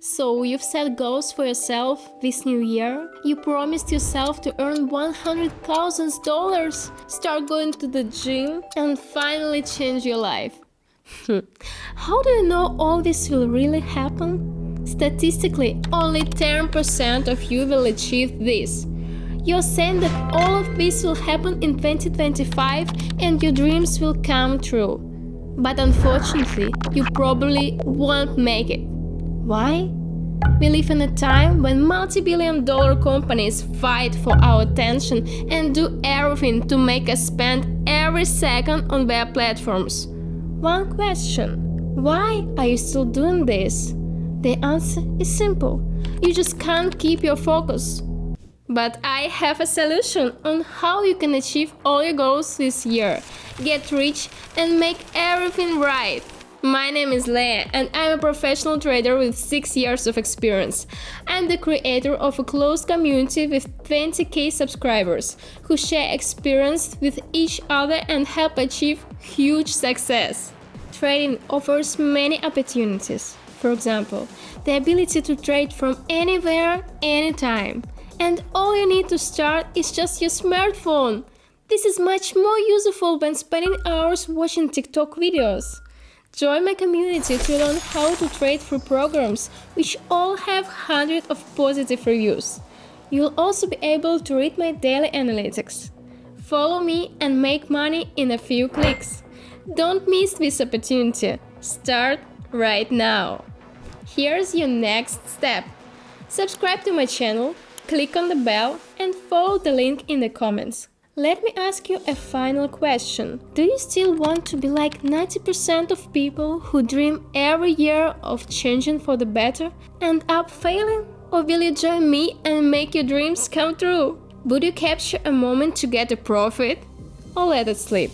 So you've set goals for yourself this new year? You promised yourself to earn $100,000, start going to the gym, and finally change your life. How do you know all this will really happen? Statistically, only 10% of you will achieve this. You're saying that all of this will happen in 2025 and your dreams will come true. But unfortunately, you probably won't make it. Why? We live in a time when multi-billion-dollar companies fight for our attention and do everything to make us spend every second on their platforms. One question: why are you still doing this? The answer is simple: you just can't keep your focus. But I have a solution on how you can achieve all your goals this year, get rich, and make everything right. My name is Leya and I'm a professional trader with 6 years of experience. I'm the creator of a closed community with 20,000 subscribers who share experience with each other and help achieve huge success. Trading offers many opportunities. For example, the ability to trade from anywhere, anytime. And all you need to start is just your smartphone. This is much more useful than spending hours watching TikTok videos. Join my community to learn how to trade through programs, which all have hundreds of positive reviews. You'll also be able to read my daily analytics. Follow me and make money in a few clicks. Don't miss this opportunity. Start right now. Here's your next step. Subscribe to my channel, click on the bell, and follow the link in the comments. Let me ask you a final question. Do you still want to be like 90% of people who dream every year of changing for the better, end up failing? Or will you join me and make your dreams come true? Would you capture a moment to get a profit? Or let it slip?